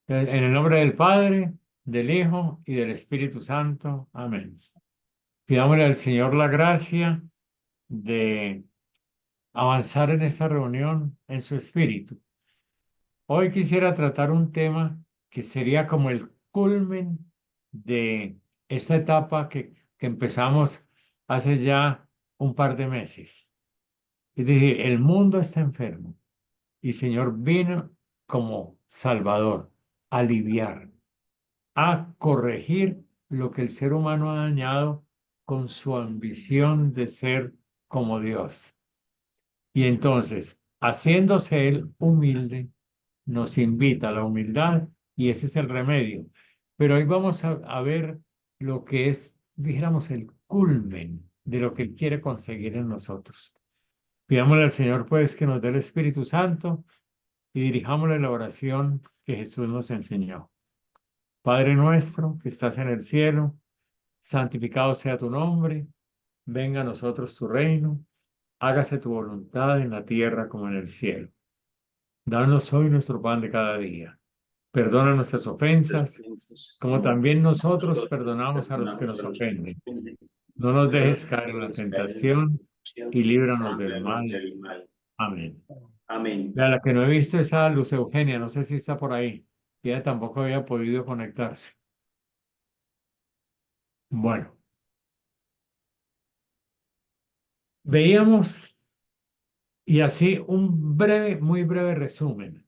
En el nombre del Padre, del Hijo y del Espíritu Santo. Amén. Pidámosle al Señor la gracia de avanzar en esta reunión en su espíritu. Hoy quisiera tratar un tema que sería como el culmen de esta etapa que empezamos hace ya un par de meses. Es decir, el mundo está enfermo y el Señor vino como Salvador, a aliviar, a corregir lo que el ser humano ha dañado con su ambición de ser como Dios. Y entonces, haciéndose él humilde, nos invita a la humildad y ese es el remedio. Pero hoy vamos a ver lo que es, dijéramos, el culmen de lo que él quiere conseguir en nosotros. Pidámosle al Señor, pues, que nos dé el Espíritu Santo y dirijámosle la oración que Jesús nos enseñó. Padre nuestro que estás en el cielo, santificado sea tu nombre, venga a nosotros tu reino, hágase tu voluntad en la tierra como en el cielo. Danos hoy nuestro pan de cada día. Perdona nuestras ofensas, como también nosotros perdonamos a los que nos ofenden. No nos dejes caer en la tentación y líbranos del mal. Amén. Amén. La que no he visto es a Luz Eugenia, no sé si está por ahí. Ella tampoco había podido conectarse. Bueno, veíamos. Y así un breve, muy breve resumen,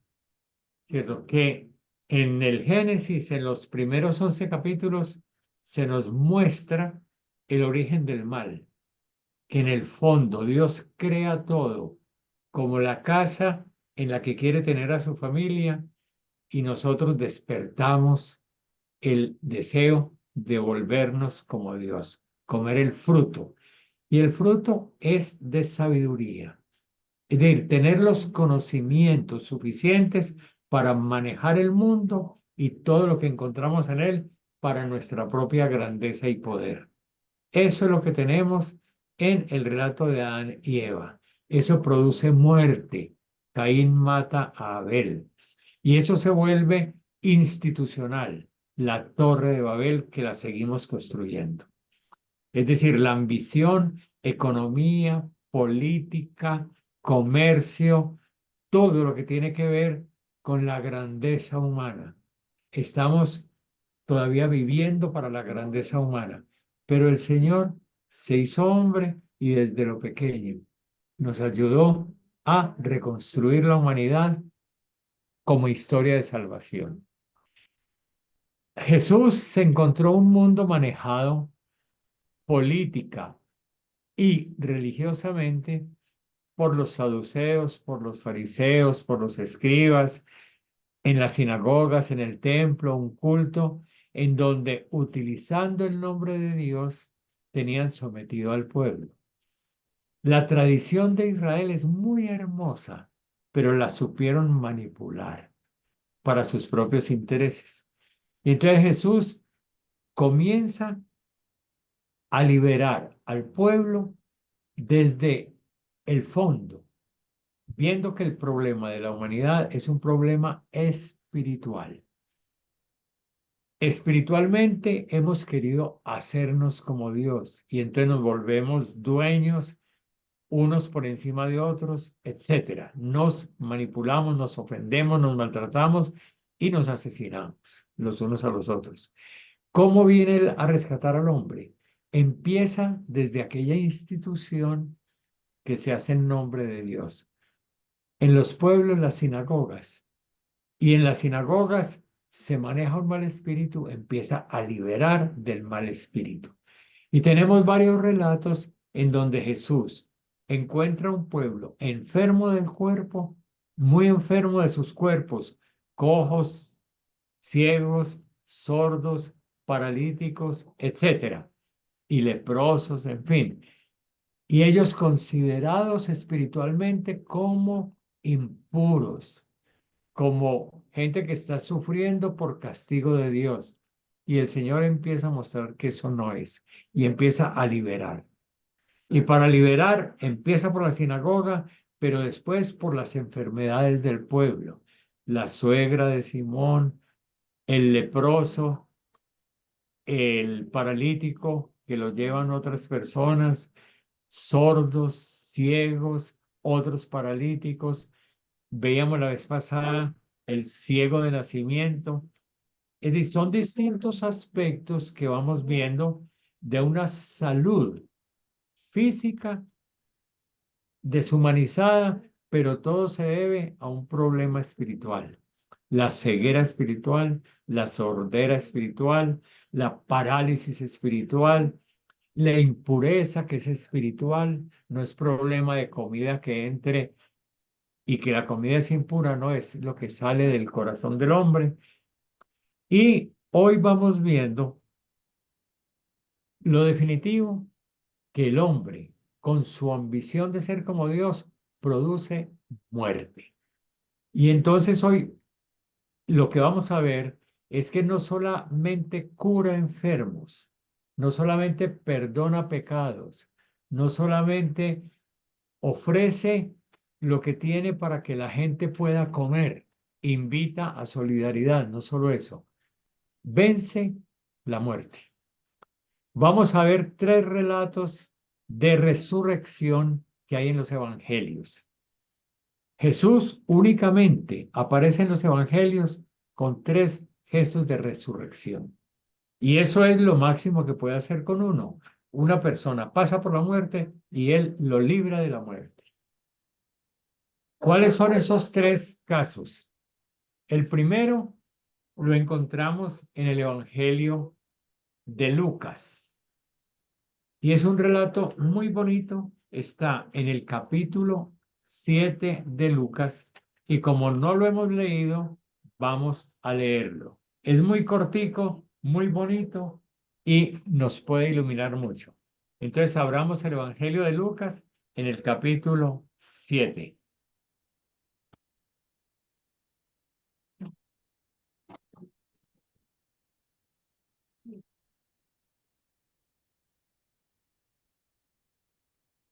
¿cierto? Que en el Génesis, en los primeros 11 capítulos, se nos muestra el origen del mal, que en el fondo Dios crea todo como la casa en la que quiere tener a su familia y nosotros despertamos el deseo de volvernos como Dios, comer el fruto. Y el fruto es de sabiduría. Es decir, tener los conocimientos suficientes para manejar el mundo y todo lo que encontramos en él para nuestra propia grandeza y poder. Eso es lo que tenemos en el relato de Adán y Eva. Eso produce muerte. Caín mata a Abel. Y eso se vuelve institucional, la Torre de Babel que la seguimos construyendo. Es decir, la ambición, economía, política, comercio, todo lo que tiene que ver con la grandeza humana. Estamos todavía viviendo para la grandeza humana, pero el Señor se hizo hombre y desde lo pequeño nos ayudó a reconstruir la humanidad como historia de salvación. Jesús se encontró un mundo manejado política y religiosamente por los saduceos, por los fariseos, por los escribas, en las sinagogas, en el templo, un culto en donde utilizando el nombre de Dios tenían sometido al pueblo. La tradición de Israel es muy hermosa, pero la supieron manipular para sus propios intereses. Y entonces Jesús comienza a liberar al pueblo desde el fondo, viendo que el problema de la humanidad es un problema espiritual. Espiritualmente hemos querido hacernos como Dios y entonces nos volvemos dueños unos por encima de otros, etcétera. Nos manipulamos, nos ofendemos, nos maltratamos y nos asesinamos los unos a los otros. ¿Cómo viene él a rescatar al hombre? Empieza desde aquella institución que se hace en nombre de Dios. En los pueblos, las sinagogas. Y en las sinagogas se maneja un mal espíritu, empieza a liberar del mal espíritu. Y tenemos varios relatos en donde Jesús encuentra un pueblo enfermo del cuerpo, muy enfermo de sus cuerpos, cojos, ciegos, sordos, paralíticos, etcétera, y leprosos, en fin. Y ellos considerados espiritualmente como impuros, como gente que está sufriendo por castigo de Dios. Y el Señor empieza a mostrar que eso no es y empieza a liberar. Y para liberar empieza por la sinagoga, pero después por las enfermedades del pueblo. La suegra de Simón, el leproso, el paralítico que lo llevan otras personas, sordos, ciegos, otros paralíticos. Veíamos la vez pasada el ciego de nacimiento. Es decir, son distintos aspectos que vamos viendo de una salud física deshumanizada, pero todo se debe a un problema espiritual. La ceguera espiritual, la sordera espiritual, la parálisis espiritual, la impureza que es espiritual, no es problema de comida que entre y que la comida es impura, no es lo que sale del corazón del hombre. Y hoy vamos viendo lo definitivo, que el hombre, con su ambición de ser como Dios, produce muerte. Y entonces hoy lo que vamos a ver es que no solamente cura enfermos, no solamente perdona pecados, no solamente ofrece lo que tiene para que la gente pueda comer, invita a solidaridad, no solo eso, vence la muerte. Vamos a ver tres relatos de resurrección que hay en los evangelios. Jesús únicamente aparece en los evangelios con tres gestos de resurrección. Y eso es lo máximo que puede hacer con uno. Una persona pasa por la muerte y él lo libra de la muerte. ¿Cuáles son esos tres casos? El primero lo encontramos en el Evangelio de Lucas y es un relato muy bonito. Está en el capítulo 7 de Lucas y como no lo hemos leído, vamos a leerlo. Es muy cortico, muy bonito y nos puede iluminar mucho. Entonces, abramos el Evangelio de Lucas en el capítulo 7.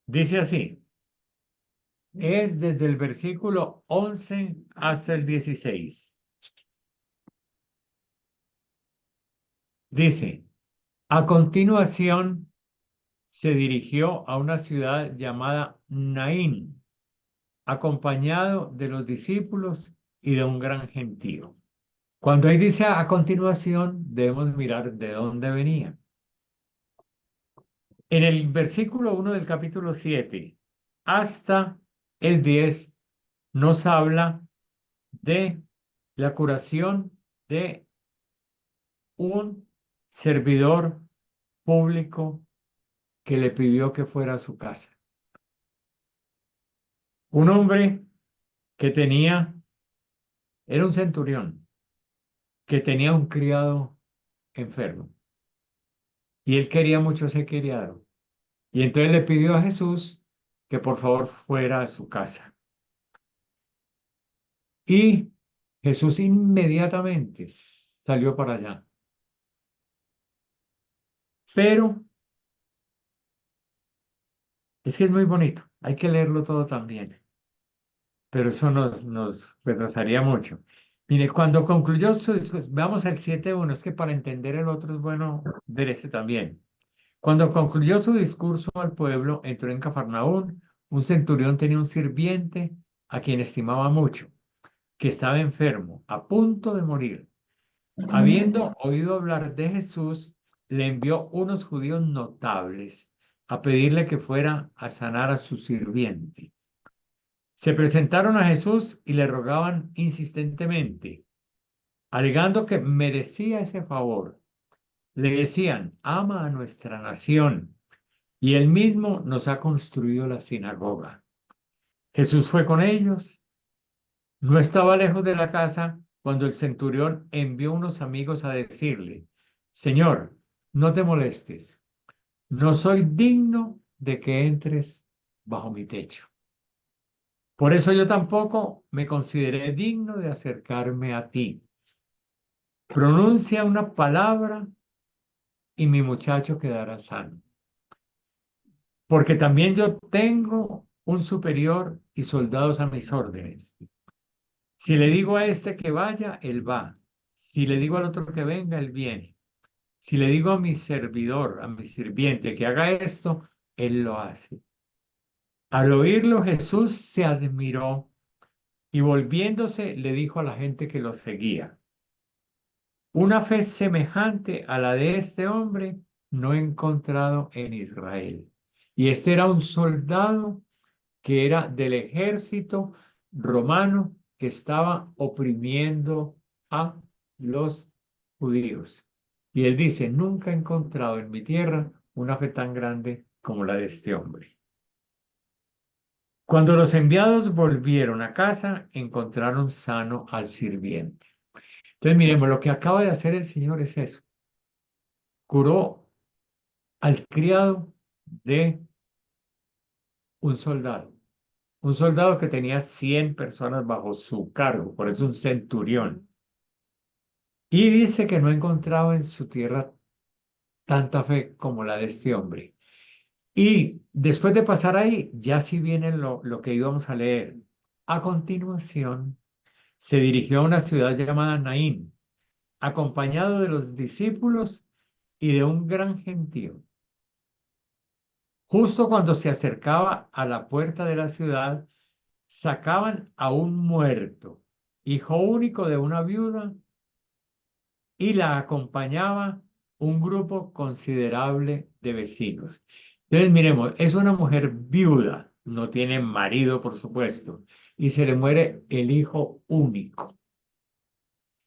Dice así. Es desde el versículo 11 hasta el 16. Dice, a continuación se dirigió a una ciudad llamada Naín, acompañado de los discípulos y de un gran gentío. Cuando ahí dice a continuación, debemos mirar de dónde venía. En el versículo 1 del capítulo 7 hasta el 10 nos habla de la curación de un servidor público que le pidió que fuera a su casa. Un hombre que era un centurión, que tenía un criado enfermo y él quería mucho a ese criado. Y entonces le pidió a Jesús que por favor fuera a su casa. Y Jesús inmediatamente salió para allá. Pero es que es muy bonito, hay que leerlo todo también. Pero eso nos haría mucho. Mire, cuando concluyó su discurso, vamos al 7:1, es que para entender el otro es bueno ver este también. Cuando concluyó su discurso al pueblo, entró en Cafarnaún. Un centurión tenía un sirviente a quien estimaba mucho, que estaba enfermo, a punto de morir. Habiendo oído hablar de Jesús, le envió unos judíos notables a pedirle que fuera a sanar a su sirviente. Se presentaron a Jesús y le rogaban insistentemente, alegando que merecía ese favor. Le decían, ama a nuestra nación y él mismo nos ha construido la sinagoga. Jesús fue con ellos. No estaba lejos de la casa cuando el centurión envió unos amigos a decirle, Señor, no te molestes, no soy digno de que entres bajo mi techo. Por eso yo tampoco me consideré digno de acercarme a ti. Pronuncia una palabra y mi muchacho quedará sano. Porque también yo tengo un superior y soldados a mis órdenes. Si le digo a este que vaya, él va. Si le digo al otro que venga, él viene. Si le digo a mi servidor, a mi sirviente que haga esto, él lo hace. Al oírlo, Jesús se admiró y volviéndose le dijo a la gente que lo seguía, una fe semejante a la de este hombre no he encontrado en Israel. Y este era un soldado que era del ejército romano que estaba oprimiendo a los judíos. Y él dice, nunca he encontrado en mi tierra una fe tan grande como la de este hombre. Cuando los enviados volvieron a casa, encontraron sano al sirviente. Entonces, miremos, lo que acaba de hacer el Señor es eso. Curó al criado de un soldado que tenía 100 personas bajo su cargo, por eso un centurión. Y dice que no encontraba en su tierra tanta fe como la de este hombre. Y después de pasar ahí, ya sí viene lo que íbamos a leer. A continuación, se dirigió a una ciudad llamada Naín, acompañado de los discípulos y de un gran gentío. Justo cuando se acercaba a la puerta de la ciudad, sacaban a un muerto, hijo único de una viuda, y la acompañaba un grupo considerable de vecinos. Entonces, miremos, es una mujer viuda, no tiene marido, por supuesto, y se le muere el hijo único.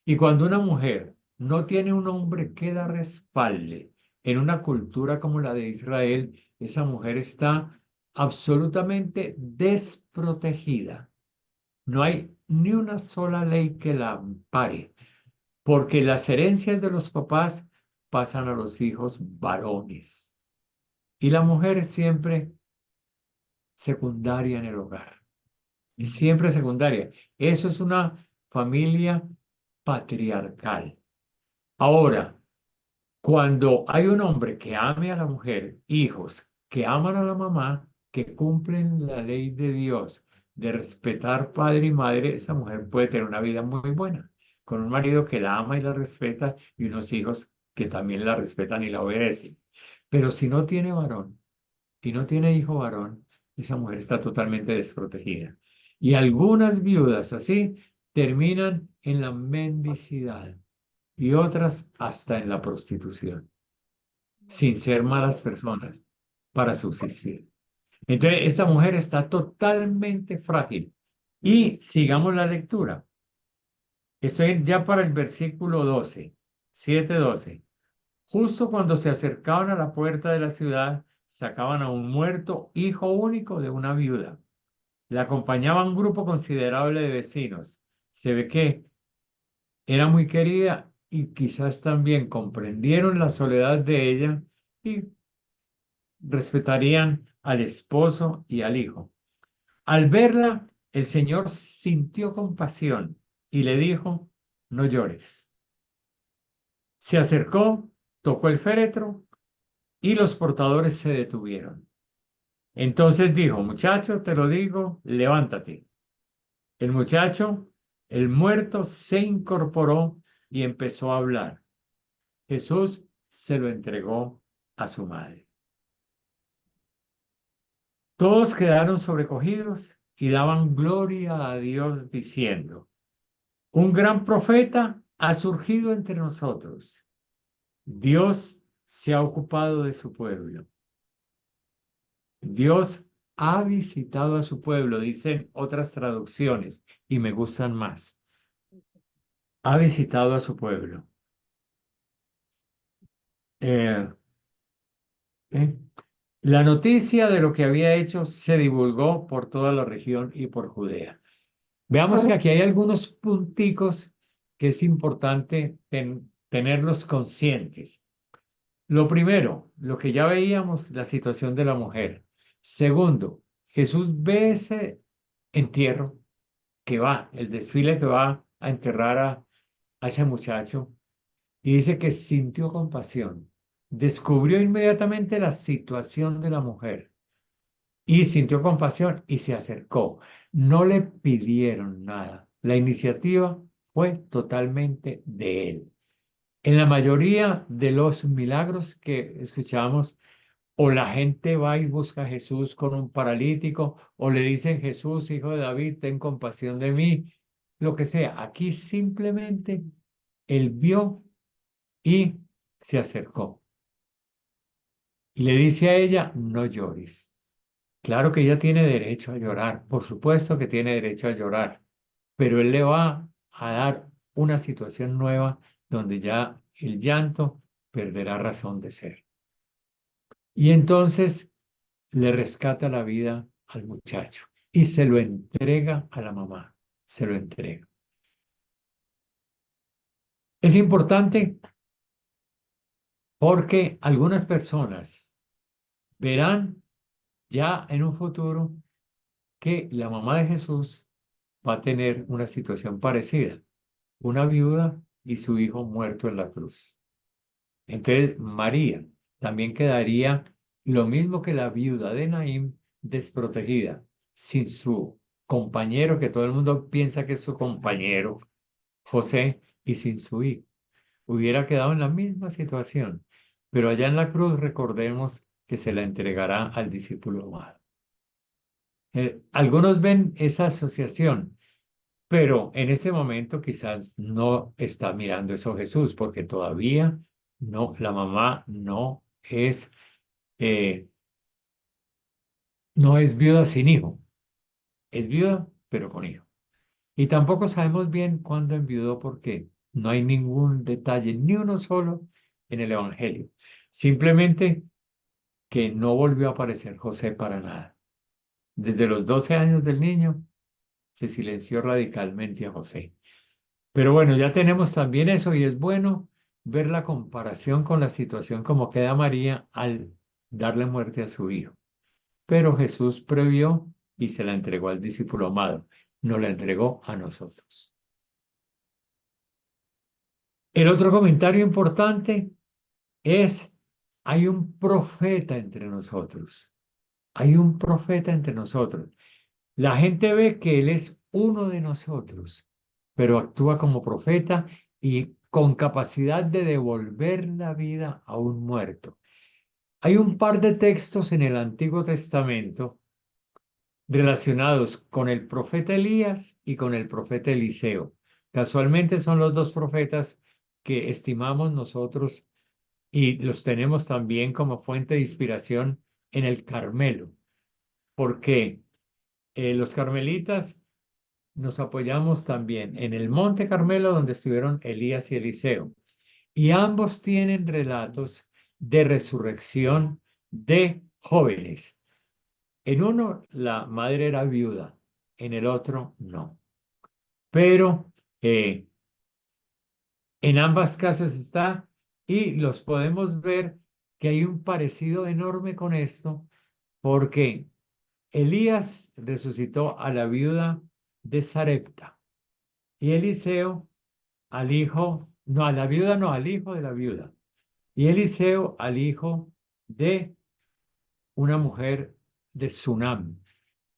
Y cuando una mujer no tiene un hombre que la respalde en una cultura como la de Israel, esa mujer está absolutamente desprotegida. No hay ni una sola ley que la ampare, porque las herencias de los papás pasan a los hijos varones y la mujer es siempre secundaria en el hogar, es siempre secundaria. Eso es una familia patriarcal. Ahora, cuando hay un hombre que ame a la mujer, hijos que aman a la mamá, que cumplen la ley de Dios de respetar padre y madre, esa mujer puede tener una vida muy buena, con un marido que la ama y la respeta y unos hijos que también la respetan y la obedecen. Pero si no tiene varón y no tiene hijo varón, esa mujer está totalmente desprotegida. Y algunas viudas así terminan en la mendicidad y otras hasta en la prostitución, sin ser malas personas para subsistir. Entonces, esta mujer está totalmente frágil. Y sigamos la lectura. Estoy ya para el versículo 12, 7:12. Justo cuando se acercaban a la puerta de la ciudad, sacaban a un muerto, hijo único de una viuda. Le acompañaba un grupo considerable de vecinos. Se ve que era muy querida y quizás también comprendieron la soledad de ella y respetarían al esposo y al hijo. Al verla, el Señor sintió compasión y le dijo, no llores. Se acercó, tocó el féretro y los portadores se detuvieron. Entonces dijo, muchacho, te lo digo, levántate. El muchacho, el muerto, se incorporó y empezó a hablar. Jesús se lo entregó a su madre. Todos quedaron sobrecogidos y daban gloria a Dios diciendo, un gran profeta ha surgido entre nosotros. Dios se ha ocupado de su pueblo. Dios ha visitado a su pueblo, dicen otras traducciones, y me gustan más. Ha visitado a su pueblo. Eh, ¿eh? La noticia de lo que había hecho se divulgó por toda la región y por Judea. Veamos que aquí hay algunos punticos que es importante tenerlos conscientes. Lo primero, lo que ya veíamos, la situación de la mujer. Segundo, Jesús ve ese entierro que va, el desfile que va a enterrar a ese muchacho y dice que sintió compasión. Descubrió inmediatamente la situación de la mujer y sintió compasión y se acercó. No le pidieron nada. La iniciativa fue totalmente de Él. En la mayoría de los milagros que escuchamos, o la gente va y busca a Jesús con un paralítico, o le dicen, Jesús, hijo de David, ten compasión de mí, lo que sea. Aquí simplemente Él vio y se acercó. Y le dice a ella, no llores. Claro que ella tiene derecho a llorar, por supuesto que tiene derecho a llorar, pero Él le va a dar una situación nueva donde ya el llanto perderá razón de ser. Y entonces le rescata la vida al muchacho y se lo entrega a la mamá, se lo entrega. Es importante porque algunas personas verán ya en un futuro que la mamá de Jesús va a tener una situación parecida, una viuda y su hijo muerto en la cruz. Entonces, María también quedaría lo mismo que la viuda de Naín, desprotegida, sin su compañero, que todo el mundo piensa que es su compañero, José, y sin su hijo. Hubiera quedado en la misma situación. Pero allá en la cruz recordemos que se la entregará al discípulo amado. Algunos ven esa asociación, pero en este momento quizás no está mirando eso Jesús, porque todavía no, la mamá eh, no es viuda sin hijo, es viuda pero con hijo. Y tampoco sabemos bien cuándo enviudó porque no hay ningún detalle, ni uno solo en el Evangelio. Simplemente que no volvió a aparecer José para nada. Desde los 12 años del niño se silenció radicalmente a José. Pero bueno, ya tenemos también eso y es bueno ver la comparación con la situación como queda María al darle muerte a su hijo. Pero Jesús previó y se la entregó al discípulo amado, nos la entregó a nosotros. El otro comentario importante es, hay un profeta entre nosotros, hay un profeta entre nosotros. La gente ve que Él es uno de nosotros, pero actúa como profeta y con capacidad de devolver la vida a un muerto. Hay un par de textos en el Antiguo Testamento relacionados con el profeta Elías y con el profeta Eliseo. Casualmente son los dos profetas que estimamos nosotros y los tenemos también como fuente de inspiración en el Carmelo, porque los carmelitas nos apoyamos también en el Monte Carmelo donde estuvieron Elías y Eliseo. Y ambos tienen relatos de resurrección de jóvenes. En uno la madre era viuda, en el otro no. Pero en ambas casas está y los podemos ver que hay un parecido enorme con esto porque Elías resucitó a la viuda de Sarepta y Eliseo al hijo, no, a la viuda, no, al hijo de la viuda. Y Eliseo al hijo de una mujer de Sunam.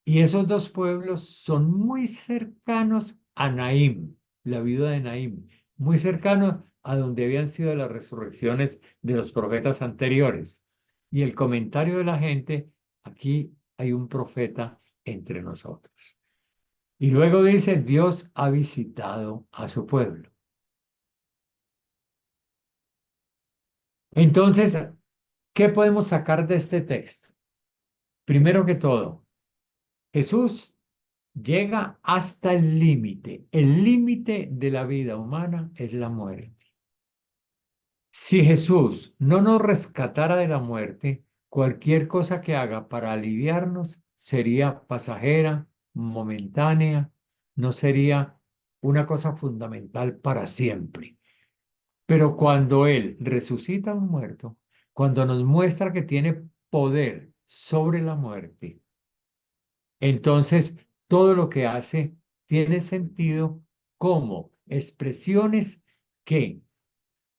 Y esos dos pueblos son muy cercanos a Naim, la viuda de Naim, muy cercanos a donde habían sido las resurrecciones de los profetas anteriores. Y el comentario de la gente, aquí hay un profeta entre nosotros. Y luego dice, Dios ha visitado a su pueblo. Entonces, ¿qué podemos sacar de este texto? Primero que todo, Jesús llega hasta el límite. El límite de la vida humana es la muerte. Si Jesús no nos rescatara de la muerte, cualquier cosa que haga para aliviarnos sería pasajera, momentánea, no sería una cosa fundamental para siempre. Pero cuando Él resucita a un muerto, cuando nos muestra que tiene poder sobre la muerte, entonces todo lo que hace tiene sentido como expresiones que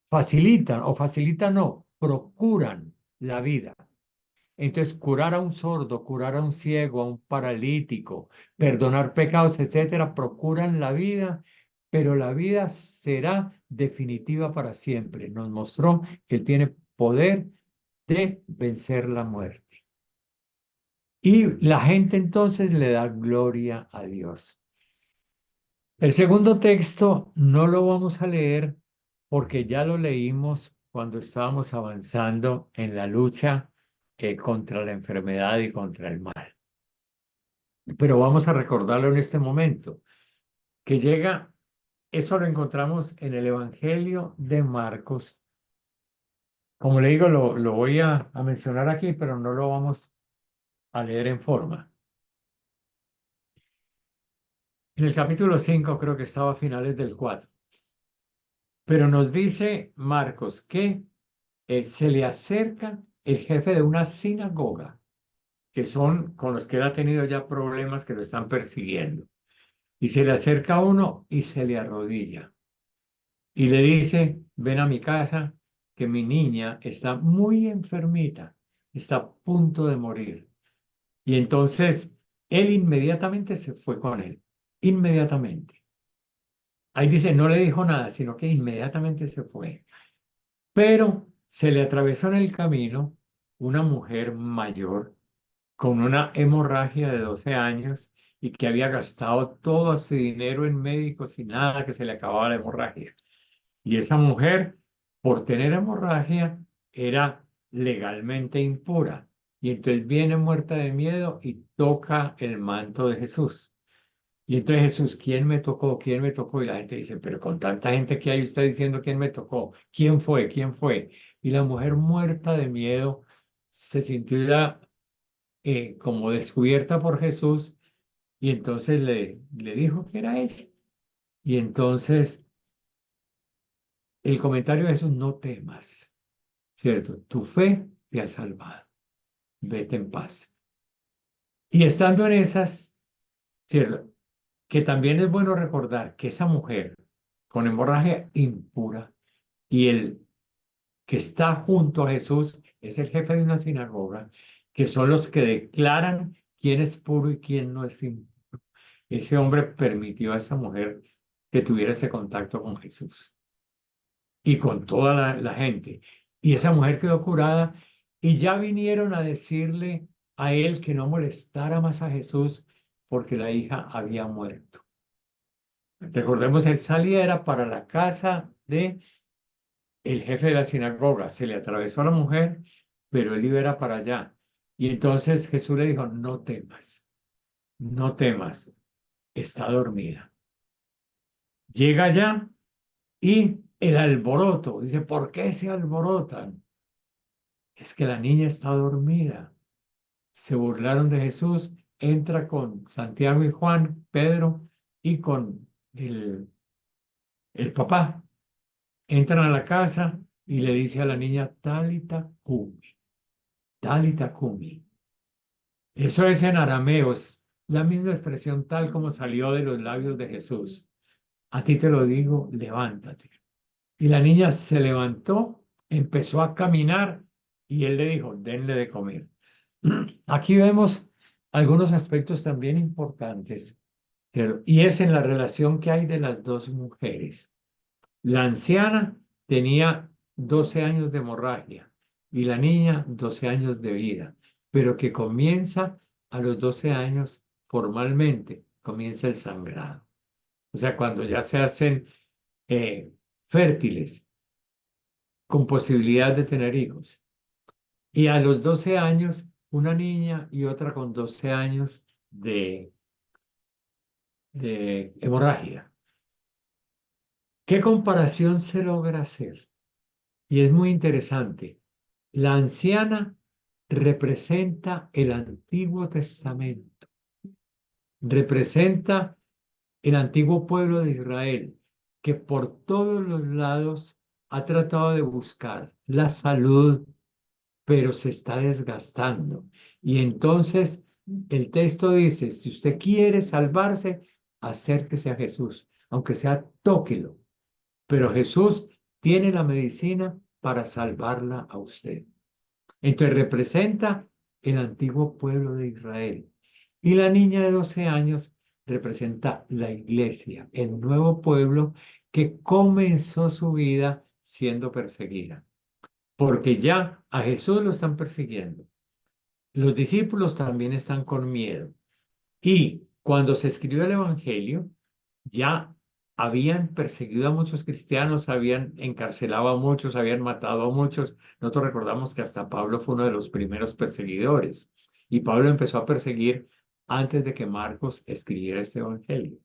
facilitan o facilitan no, procuran la vida. Entonces, curar a un sordo, curar a un ciego, a un paralítico, perdonar pecados, etcétera, procuran la vida pero la vida será definitiva para siempre. Nos mostró que Él tiene poder de vencer la muerte. Y la gente entonces le da gloria a Dios. El segundo texto no lo vamos a leer porque ya lo leímos cuando estábamos avanzando en la lucha contra la enfermedad y contra el mal. Pero vamos a recordarlo en este momento, que llega, eso lo encontramos en el Evangelio de Marcos. Como le digo, lo voy a mencionar aquí, pero no lo vamos a leer en forma. En el capítulo 5 creo que estaba a finales del 4. Pero nos dice Marcos que se le acerca el jefe de una sinagoga, que son con los que él ha tenido ya problemas que lo están persiguiendo. Y se le acerca uno y se le arrodilla y le dice, ven a mi casa, que mi niña está muy enfermita, está a punto de morir. Y entonces él inmediatamente se fue con él, inmediatamente. Ahí dice, no le dijo nada, sino que inmediatamente se fue. Pero se le atravesó en el camino una mujer mayor con una hemorragia de 12 años y que había gastado todo su dinero en médicos y nada, que se le acababa la hemorragia. Y esa mujer, por tener hemorragia, era legalmente impura. Y entonces viene muerta de miedo y toca el manto de Jesús. Y entonces Jesús, ¿quién me tocó? ¿Quién me tocó? Y la gente dice, pero con tanta gente que hay usted diciendo quién me tocó, ¿quién fue? ¿Quién fue? Y la mujer muerta de miedo se sintió ya como descubierta por Jesús y entonces le dijo que era ella. Y entonces el comentario de Jesús, no temas, ¿cierto? Tu fe te ha salvado, vete en paz. Y estando en esas, ¿cierto? Que también es bueno recordar que esa mujer con hemorragia impura y el que está junto a Jesús es el jefe de una sinagoga, que son los que declaran quién es puro y quién no es impuro. Ese hombre permitió a esa mujer que tuviera ese contacto con Jesús y con toda la gente. Y esa mujer quedó curada y ya vinieron a decirle a él que no molestara más a Jesús porque la hija había muerto. Recordemos, él saliera para la casa de el jefe de la sinagoga. Se le atravesó a la mujer, pero él iba era para allá. Y entonces Jesús le dijo, no temas, no temas, está dormida. Llega allá y el alboroto, dice, ¿por qué se alborotan? Es que la niña está dormida. Se burlaron de Jesús, entra con Santiago y Juan, Pedro y con el papá. Entran a la casa y le dice a la niña, Talita Kumi, Talita Kumi. Eso es en arameo, es la misma expresión tal como salió de los labios de Jesús. A ti te lo digo, levántate. Y la niña se levantó, empezó a caminar y él le dijo, denle de comer. Aquí vemos algunos aspectos también importantes, y es en la relación que hay de las dos mujeres. La anciana tenía 12 años de hemorragia y la niña 12 años de vida, pero que comienza a los 12 años formalmente, comienza el sangrado. O sea, cuando ya se hacen eh, fértiles con posibilidad de tener hijos. Y a los 12 años, una niña y otra con 12 años de hemorragia. ¿Qué comparación se logra hacer? Y es muy interesante. La anciana representa el Antiguo Testamento, representa el antiguo pueblo de Israel, que por todos los lados ha tratado de buscar la salud, pero se está desgastando. Y entonces el texto dice, si usted quiere salvarse, acérquese a Jesús, aunque sea tóquelo, pero Jesús tiene la medicina para salvarla a usted. Entonces representa el antiguo pueblo de Israel. Y la niña de 12 años representa la iglesia, el nuevo pueblo que comenzó su vida siendo perseguida, porque ya a Jesús lo están persiguiendo. Los discípulos también están con miedo. Y cuando se escribió el Evangelio, ya habían perseguido a muchos cristianos, habían encarcelado a muchos, habían matado a muchos. Nosotros recordamos que hasta Pablo fue uno de los primeros perseguidores. Y Pablo empezó a perseguir antes de que Marcos escribiera este Evangelio.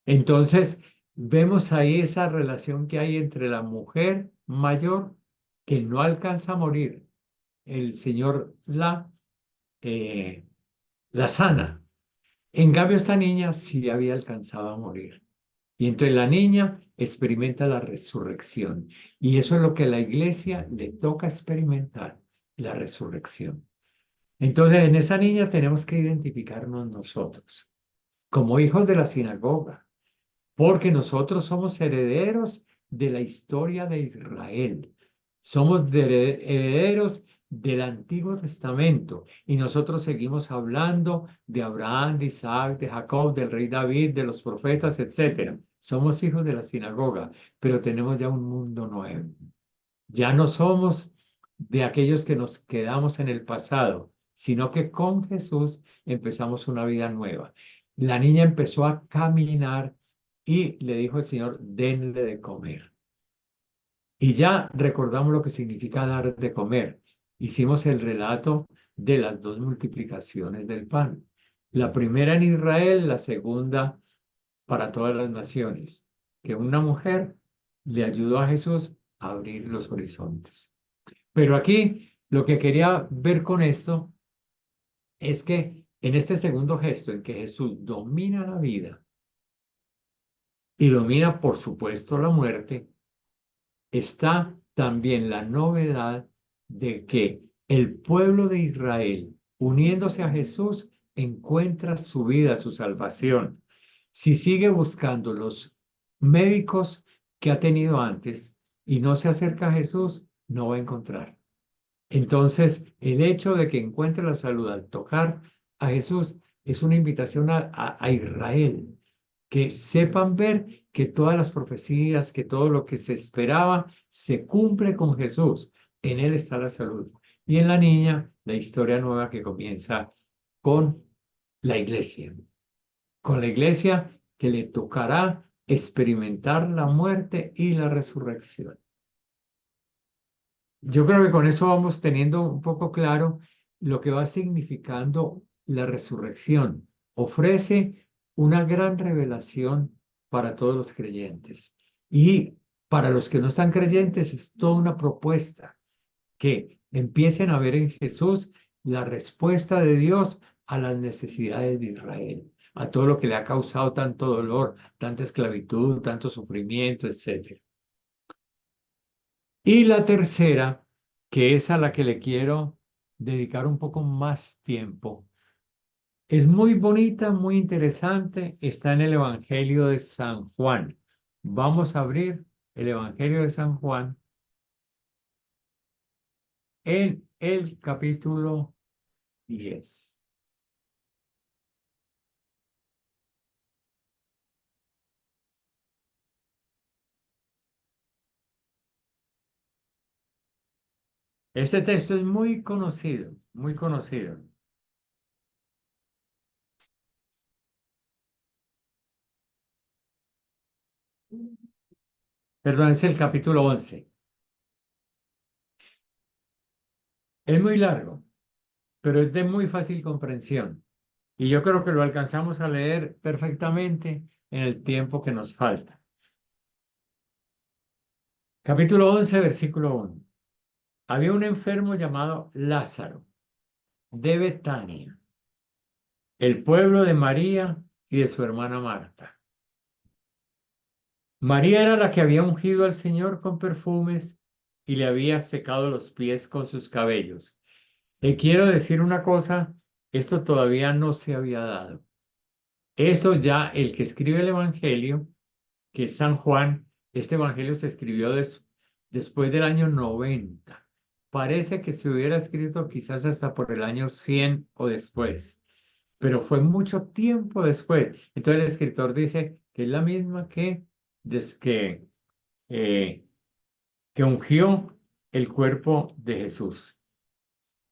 Entonces, vemos ahí esa relación que hay entre la mujer mayor que no alcanza a morir. El Señor eh, la sana. En cambio, esta niña sí había alcanzado a morir. Y entonces la niña experimenta la resurrección. Y eso es lo que a la iglesia le toca experimentar, la resurrección. Entonces, en esa niña tenemos que identificarnos nosotros como hijos de la sinagoga, porque nosotros somos herederos de la historia de Israel. Somos herederos del Antiguo Testamento y nosotros seguimos hablando de Abraham, de Isaac, de Jacob, del rey David, de los profetas, etcétera. Somos hijos de la sinagoga, pero tenemos ya un mundo nuevo. Ya no somos de aquellos que nos quedamos en el pasado, sino que con Jesús empezamos una vida nueva. La niña empezó a caminar y le dijo al Señor, denle de comer. Y ya recordamos lo que significa dar de comer. Hicimos el relato de las dos multiplicaciones del pan. La primera en Israel, la segunda para todas las naciones. Que una mujer le ayudó a Jesús a abrir los horizontes. Pero aquí lo que quería ver con esto es que en este segundo gesto en que Jesús domina la vida y domina, por supuesto, la muerte, está también la novedad de que el pueblo de Israel, uniéndose a Jesús, encuentra su vida, su salvación. Si sigue buscando los médicos que ha tenido antes y no se acerca a Jesús, no va a encontrar. Entonces, el hecho de que encuentre la salud al tocar a Jesús es una invitación a Israel, que sepan ver que todas las profecías, que todo lo que se esperaba se cumple con Jesús. En Él está la salud. Y en la niña, la historia nueva que comienza con la iglesia, con la iglesia que le tocará experimentar la muerte y la resurrección. Yo creo que con eso vamos teniendo un poco claro lo que va significando la resurrección. Ofrece una gran revelación para todos los creyentes. Y para los que no están creyentes es toda una propuesta que empiecen a ver en Jesús la respuesta de Dios a las necesidades de Israel, a todo lo que le ha causado tanto dolor, tanta esclavitud, tanto sufrimiento, etcétera. Y la tercera, que es a la que le quiero dedicar un poco más tiempo, es muy bonita, muy interesante, está en el Evangelio de San Juan. Vamos a abrir el Evangelio de San Juan en el capítulo 10. Este texto es muy conocido, muy conocido. Perdón, es el capítulo 11. Es muy largo, pero es de muy fácil comprensión. Y yo creo que lo alcanzamos a leer perfectamente en el tiempo que nos falta. Capítulo 11, versículo 1. Había un enfermo llamado Lázaro de Betania, el pueblo de María y de su hermana Marta. María era la que había ungido al Señor con perfumes y le había secado los pies con sus cabellos. Le quiero decir una cosa, esto todavía no se había dado. Esto ya el que escribe el Evangelio, que es San Juan, este Evangelio se escribió después del año 90. Parece que se hubiera escrito quizás hasta por el año 100 o después. pero fue mucho tiempo después. Entonces el escritor dice que es la misma des- que, eh, que ungió el cuerpo de Jesús.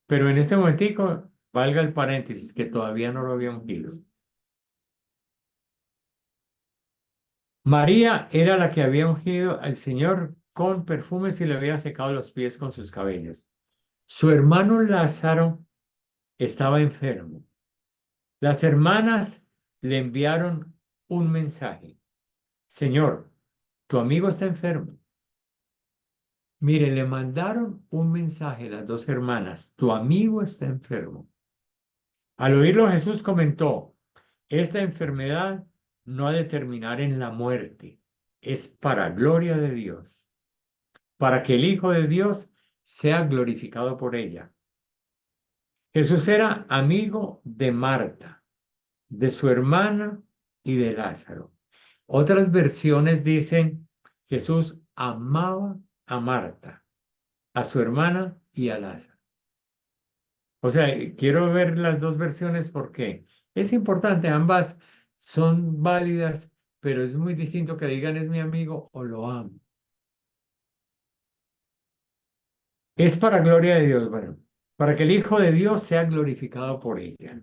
Pero en este momentico, valga el paréntesis, que todavía no lo había ungido. María era la que había ungido al Señor con perfumes y le había secado los pies con sus cabellos. Su hermano Lázaro estaba enfermo. Las hermanas le enviaron un mensaje. Señor, tu amigo está enfermo. Mire, le mandaron un mensaje las dos hermanas. Tu amigo está enfermo. Al oírlo, Jesús comentó, esta enfermedad no ha de terminar en la muerte. Es para gloria de Dios, para que el Hijo de Dios sea glorificado por ella. Jesús era amigo de Marta, de su hermana y de Lázaro. Otras versiones dicen, Jesús amaba a Marta, a su hermana y a Lázaro. O sea, quiero ver las dos versiones porque es importante, ambas son válidas, pero es muy distinto que digan es mi amigo o lo amo. Es para gloria de Dios, bueno, para que el Hijo de Dios sea glorificado por ella.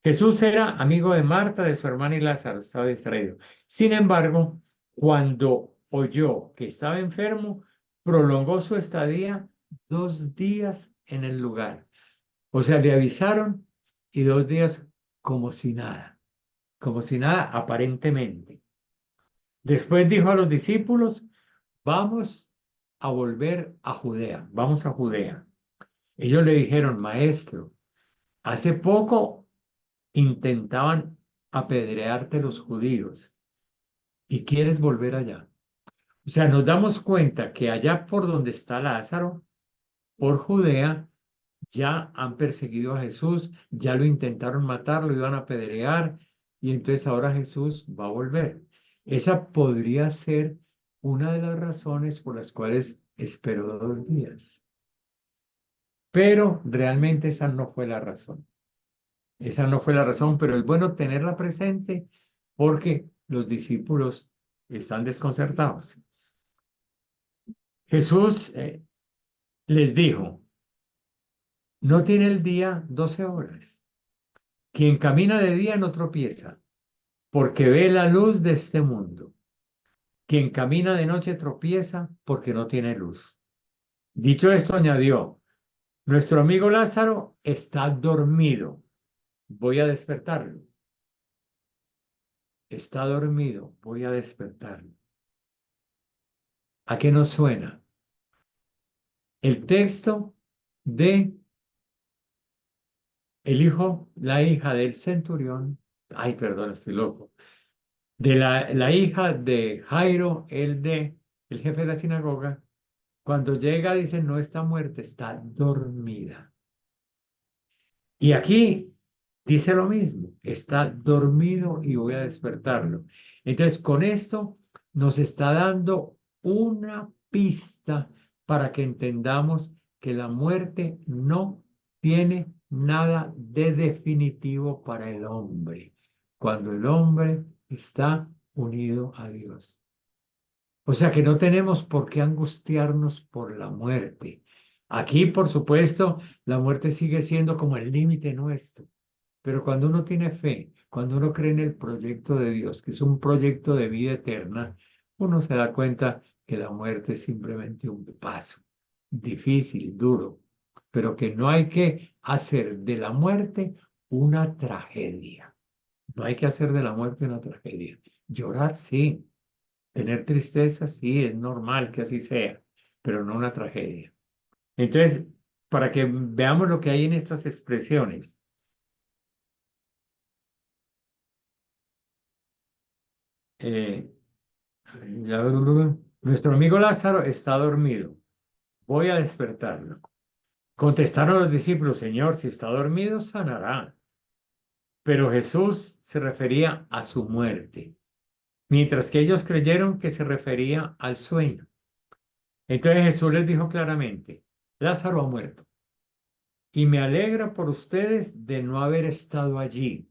Jesús era amigo de Marta, de su hermana y Lázaro, estaba distraído. Sin embargo, cuando oyó que estaba enfermo, prolongó su estadía 2 días en el lugar. O sea, le avisaron y 2 días como si nada aparentemente. Después dijo a los discípulos, vamos a volver a Judea, vamos a Judea. Ellos le dijeron, maestro, hace poco intentaban apedrearte los judíos y quieres volver allá. O sea, nos damos cuenta que allá por donde está Lázaro, por Judea, ya han perseguido a Jesús, ya lo intentaron matar, lo iban a apedrear y entonces ahora Jesús va a volver. Esa podría ser una de las razones por las cuales esperó 2 días, pero realmente esa no fue la razón. Esa no fue la razón, pero es bueno tenerla presente porque los discípulos están desconcertados. Jesús les dijo, no tiene el día 12 horas. Quien camina de día no tropieza, porque ve la luz de este mundo. Quien camina de noche tropieza porque no tiene luz. Dicho esto, añadió, nuestro amigo Lázaro está dormido. Voy a despertarlo. Está dormido. Voy a despertarlo. ¿A qué nos suena? El texto de el hijo, la hija del centurión. Ay, perdón, estoy loco. De la hija de Jairo, el jefe de la sinagoga. Cuando llega, dice, no está muerta, está dormida. Y aquí dice lo mismo, está dormido y voy a despertarlo. Entonces, con esto nos está dando una pista para que entendamos que la muerte no tiene nada de definitivo para el hombre, cuando el hombre está unido a Dios. O sea que no tenemos por qué angustiarnos por la muerte. Aquí, por supuesto, la muerte sigue siendo como el límite nuestro. Pero cuando uno tiene fe, cuando uno cree en el proyecto de Dios, que es un proyecto de vida eterna, uno se da cuenta que la muerte es simplemente un paso difícil, duro, pero que no hay que hacer de la muerte una tragedia. No hay que hacer de la muerte una tragedia. Llorar, sí. Tener tristeza, sí, es normal que así sea, pero no una tragedia. Entonces, para que veamos lo que hay en estas expresiones, eh, nuestro amigo Lázaro está dormido, voy a despertarlo. Contestaron los discípulos, Señor, si está dormido, sanará. Pero Jesús se refería a su muerte, mientras que ellos creyeron que se refería al sueño. Entonces Jesús les dijo claramente, Lázaro ha muerto. Y me alegra por ustedes de no haber estado allí,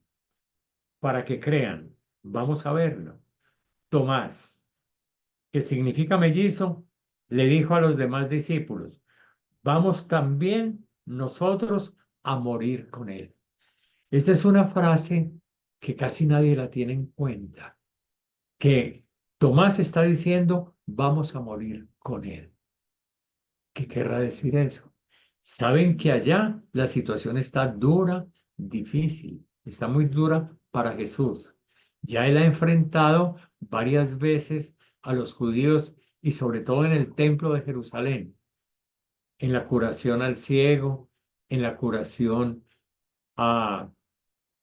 para que crean. Vamos a verlo. Tomás, que significa mellizo, le dijo a los demás discípulos, vamos también nosotros a morir con él. Esta es una frase que casi nadie la tiene en cuenta, que Tomás está diciendo, vamos a morir con él. ¿Qué querrá decir eso? Saben que allá la situación está dura, difícil, está muy dura para Jesús. Ya él ha enfrentado varias veces a los judíos y sobre todo en el templo de Jerusalén, en la curación al ciego, en la curación a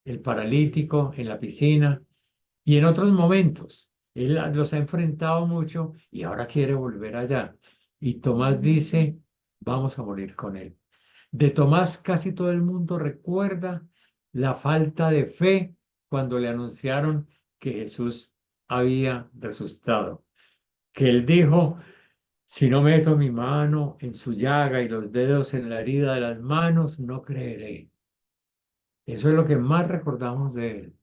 el paralítico, en la piscina y en otros momentos. Él los ha enfrentado mucho y ahora quiere volver allá. Y Tomás dice, vamos a morir con él. De Tomás casi todo el mundo recuerda la falta de fe cuando le anunciaron que Jesús había resucitado. Que él dijo, si no meto mi mano en su llaga y los dedos en la herida de las manos, no creeré. Eso es lo que más recordamos de él.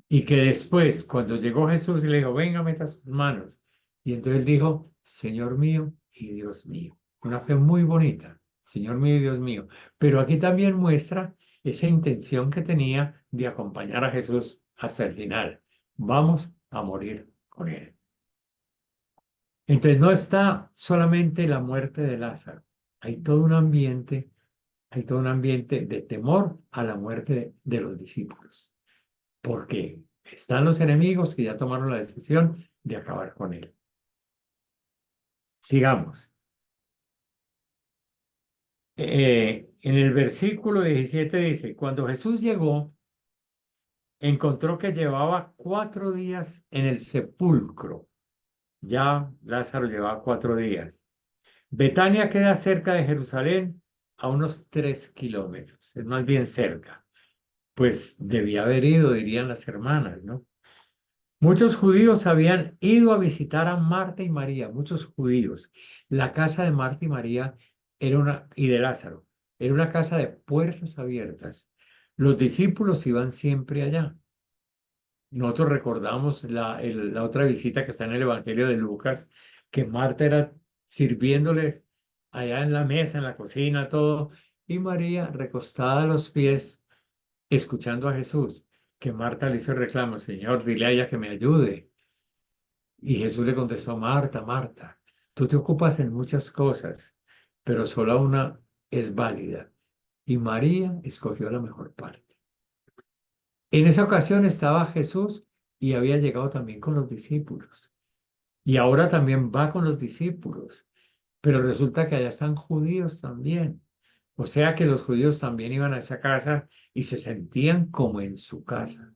Y que después, cuando llegó Jesús y le dijo, venga, meta sus manos. Y entonces él dijo, Señor mío y Dios mío. Una fe muy bonita, Señor mío y Dios mío. Pero aquí también muestra esa intención que tenía de acompañar a Jesús hasta el final. Vamos a morir con él. Entonces no está solamente la muerte de Lázaro. Hay todo un ambiente, hay todo un ambiente de temor a la muerte de los discípulos porque están los enemigos que ya tomaron la decisión de acabar con él. Sigamos. En el versículo 17 dice, cuando Jesús llegó, encontró que llevaba 4 días en el sepulcro. Ya Lázaro llevaba 4 días. Betania queda cerca de Jerusalén a unos 3 kilómetros, es más bien cerca. Pues debía haber ido, dirían las hermanas, ¿no? Muchos judíos habían ido a visitar a Marta y María, muchos judíos. La casa de Marta y María y de Lázaro, era una casa de puertas abiertas. Los discípulos iban siempre allá. Nosotros recordamos la otra visita que está en el Evangelio de Lucas, que Marta era sirviéndoles allá en la mesa, en la cocina, todo, y María recostada a los pies, escuchando a Jesús, que Marta le hizo el reclamo, Señor, dile a ella que me ayude. Y Jesús le contestó, Marta, Marta, tú te ocupas en muchas cosas, pero solo una es válida. Y María escogió la mejor parte. En esa ocasión estaba Jesús y había llegado también con los discípulos. Y ahora también va con los discípulos. Pero resulta que allá están judíos también. O sea que los judíos también iban a esa casa y se sentían como en su casa.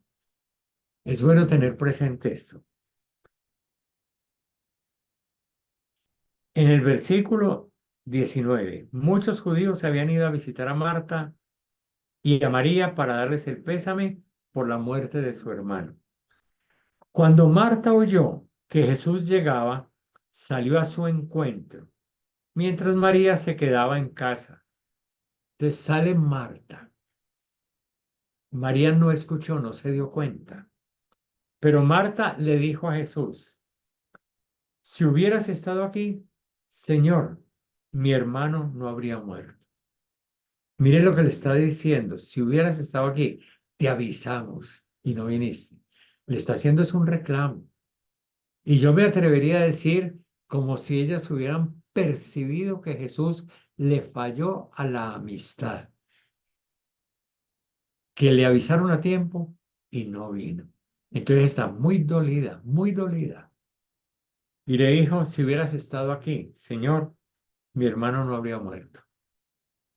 Es bueno tener presente esto. En el versículo 19, muchos judíos habían ido a visitar a Marta y a María para darles el pésame por la muerte de su hermano. Cuando Marta oyó que Jesús llegaba, salió a su encuentro, mientras María se quedaba en casa. Entonces sale Marta. María no escuchó, no se dio cuenta. Pero Marta le dijo a Jesús, si hubieras estado aquí, Señor, mi hermano no habría muerto. Mire lo que le está diciendo. Si hubieras estado aquí, te avisamos y no viniste. Le está haciendo es un reclamo. Y yo me atrevería a decir como si ellas hubieran percibido que Jesús le falló a la amistad, que le avisaron a tiempo y no vino. Entonces está muy dolida, muy dolida. Y le dijo, si hubieras estado aquí, Señor, mi hermano no habría muerto.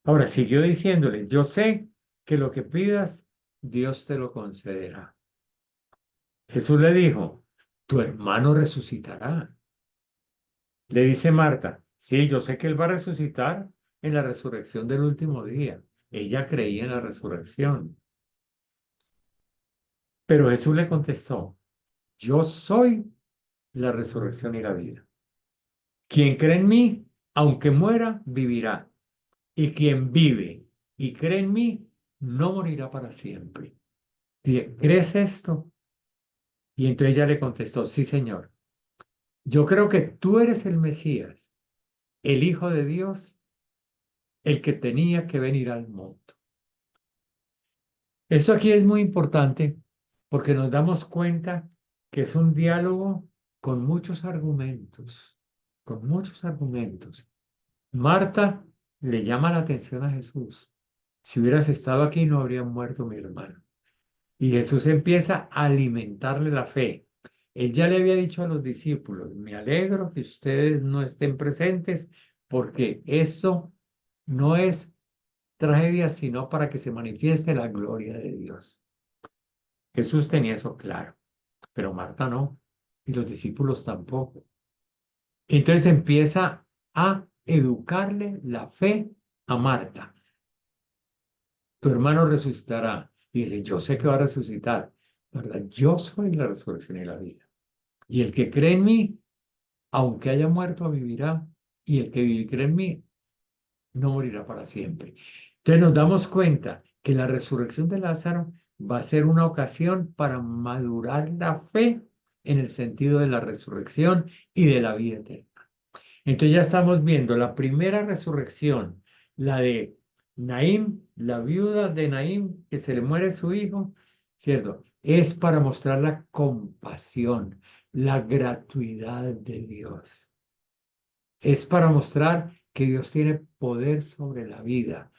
Ahora siguió diciéndole, yo sé que lo que pidas, Dios te lo concederá. Jesús le dijo, tu hermano resucitará. Le dice Marta, sí, yo sé que él va a resucitar en la resurrección del último día. Ella creía en la resurrección. Pero Jesús le contestó, yo soy la resurrección y la vida. Quien cree en mí, aunque muera, vivirá. Y quien vive y cree en mí, no morirá para siempre. ¿crees esto? Y entonces ella le contestó, sí, Señor. Yo creo que tú eres el Mesías, el Hijo de Dios, el que tenía que venir al mundo. Eso aquí es muy importante porque nos damos cuenta que es un diálogo con muchos argumentos, con muchos argumentos. Marta le llama la atención a Jesús. Si hubieras estado aquí no habría muerto mi hermano. Y Jesús empieza a alimentarle la fe. Él ya le había dicho a los discípulos, me alegro que ustedes no estén presentes porque eso no es tragedia, sino para que se manifieste la gloria de Dios. Jesús tenía eso claro, pero Marta no, y los discípulos tampoco. Entonces empieza a educarle la fe a Marta. Tu hermano resucitará. Y dice, yo sé que va a resucitar, ¿verdad? Yo soy la resurrección y la vida. Y el que cree en mí, aunque haya muerto, vivirá. Y el que cree en mí, no morirá para siempre. Entonces nos damos cuenta que la resurrección de Lázaro va a ser una ocasión para madurar la fe en el sentido de la resurrección y de la vida eterna. Entonces ya estamos viendo la primera resurrección, la de Naín, la viuda de Naín, que se le muere su hijo, ¿cierto? Es para mostrar la compasión, la gratuidad de Dios. Es para mostrar que Dios tiene poder sobre la vida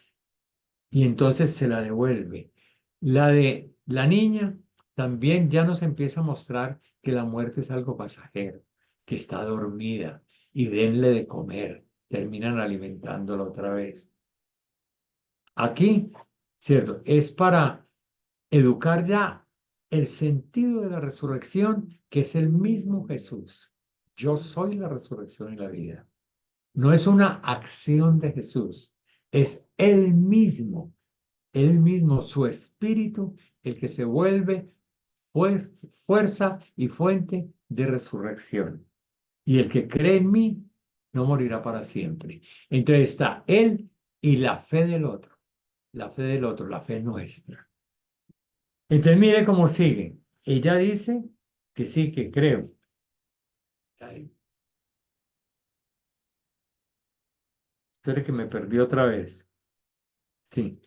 y entonces se la devuelve. La de la niña también ya nos empieza a mostrar que la muerte es algo pasajero, que está dormida y denle de comer, terminan alimentándola otra vez. Aquí, ¿cierto? Es para educar ya el sentido de la resurrección, que es el mismo Jesús. Yo soy la resurrección y la vida. No es una acción de Jesús, es él mismo, su espíritu, el que se vuelve fuerza y fuente de resurrección. Y el que cree en mí no morirá para siempre. Entonces está él y la fe del otro, la fe del otro, la fe nuestra. Entonces mire cómo sigue. Ella dice que sí, que creo. Ay, espere que me perdí otra vez. Sí.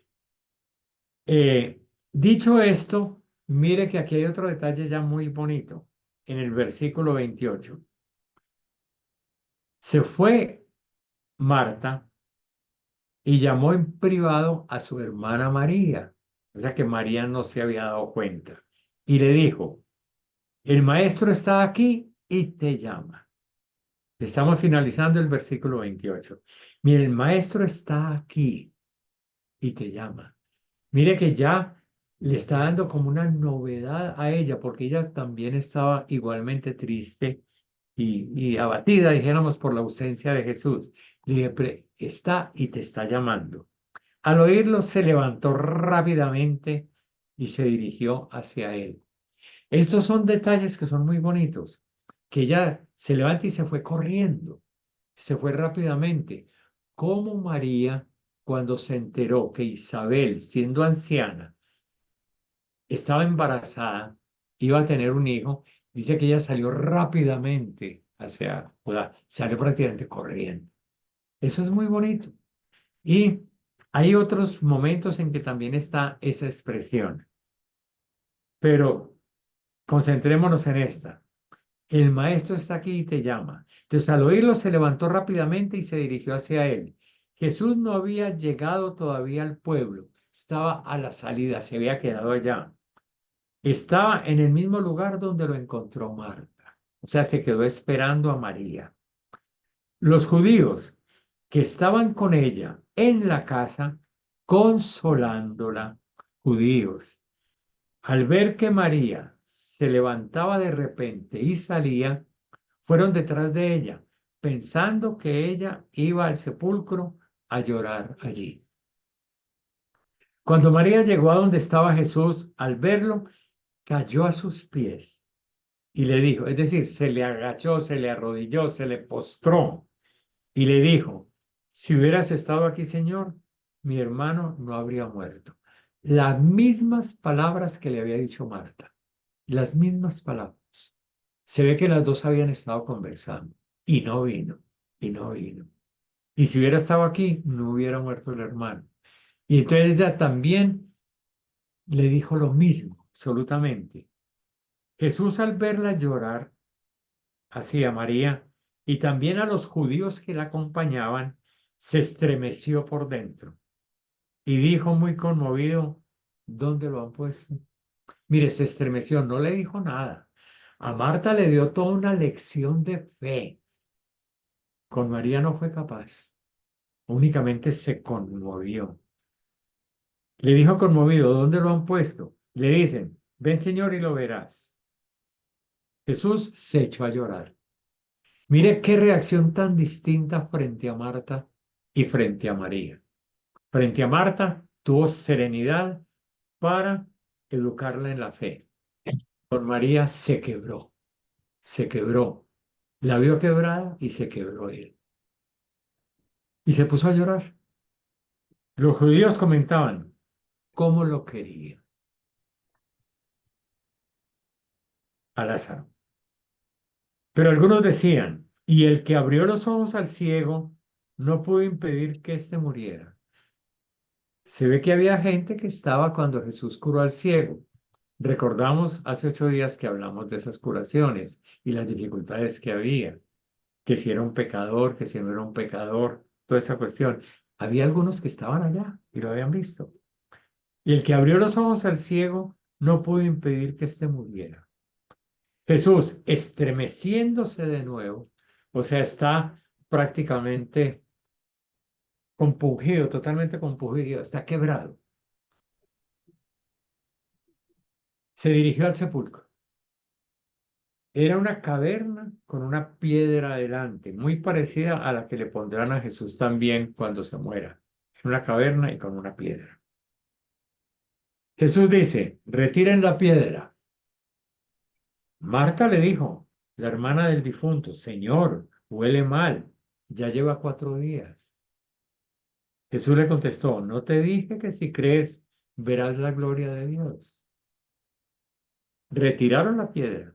Dicho esto, mire que aquí hay otro detalle ya muy bonito en el versículo 28. Se fue Marta y llamó en privado a su hermana María, o sea que María no se había dado cuenta, y le dijo, el maestro está aquí y te llama. Estamos finalizando el versículo 28. Mire, el maestro está aquí y te llama. Mire que ya le está dando como una novedad a ella, porque ella también estaba igualmente triste y abatida, dijéramos, por la ausencia de Jesús. Le dije, está y te está llamando. Al oírlo, se levantó rápidamente y se dirigió hacia él. Estos son detalles que son muy bonitos, que ella se levanta y se fue corriendo, se fue rápidamente. Como María, cuando se enteró que Isabel, siendo anciana, estaba embarazada, iba a tener un hijo, dice que ella salió rápidamente hacia, o sea, salió prácticamente corriendo. Eso es muy bonito. Y hay otros momentos en que también está esa expresión, pero concentrémonos en esta. El maestro está aquí y te llama. Entonces, al oírlo, se levantó rápidamente y se dirigió hacia él. Jesús no había llegado todavía al pueblo, estaba a la salida, se había quedado allá. Estaba en el mismo lugar donde lo encontró Marta. O sea, se quedó esperando a María. Los judíos que estaban con ella en la casa, consolándola, judíos, al ver que María se levantaba de repente y salía, fueron detrás de ella, pensando que ella iba al sepulcro a llorar allí. Cuando María llegó a donde estaba Jesús, al verlo, cayó a sus pies y le dijo, es decir, se le agachó, se le arrodilló, se le postró y le dijo, si hubieras estado aquí, Señor, mi hermano no habría muerto. las mismas palabras que le había dicho Marta, las mismas palabras. Se ve que las dos habían estado conversando y no vino, y no vino. Y si hubiera estado aquí, no hubiera muerto el hermano. Y entonces ella también le dijo lo mismo, absolutamente. Jesús al verla llorar, así a María, y también a los judíos que la acompañaban, se estremeció por dentro y dijo muy conmovido, ¿dónde lo han puesto? Mire, se estremeció, no le dijo nada. A Marta le dio toda una lección de fe. Con María no fue capaz, únicamente se conmovió. Le dijo conmovido, ¿dónde lo han puesto? Le dicen, ven Señor y lo verás. Jesús se echó a llorar. Mire qué reacción tan distinta frente a Marta y frente a María. Frente a Marta tuvo serenidad para educarla en la fe. Con María se quebró. La vio quebrada y se quebró él. Y se puso a llorar. Los judíos comentaban cómo lo quería a Lázaro. Pero algunos decían, y el que abrió los ojos al ciego no pudo impedir que éste muriera. Se ve que había gente que estaba cuando Jesús curó al ciego. Recordamos hace 8 días que hablamos de esas curaciones y las dificultades que había, que si era un pecador, que si no era un pecador, toda esa cuestión. Había algunos que estaban allá y lo habían visto. Y el que abrió los ojos al ciego no pudo impedir que éste muriera. Jesús, estremeciéndose de nuevo, o sea, está prácticamente compungido, totalmente compungido, está quebrado. Se dirigió al sepulcro. Era una caverna con una piedra delante, muy parecida a la que le pondrán a Jesús también cuando se muera. Es una caverna y con una piedra. Jesús dice, retiren la piedra. Marta le dijo, la hermana del difunto, Señor, huele mal, ya lleva 4 días. Jesús le contestó, ¿no te dije que si crees verás la gloria de Dios? Retiraron la piedra.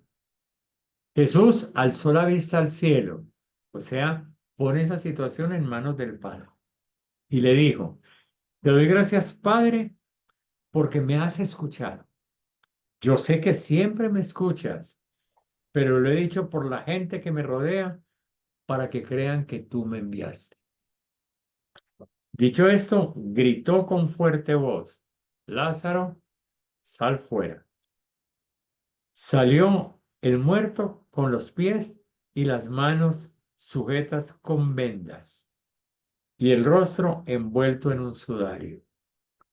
Jesús alzó la vista al cielo, o sea, pone esa situación en manos del Padre. Y le dijo, te doy gracias, Padre, porque me has escuchado. Yo sé que siempre me escuchas, pero lo he dicho por la gente que me rodea para que crean que tú me enviaste. Dicho esto, gritó con fuerte voz, Lázaro, sal fuera. Salió el muerto con los pies y las manos sujetas con vendas y el rostro envuelto en un sudario,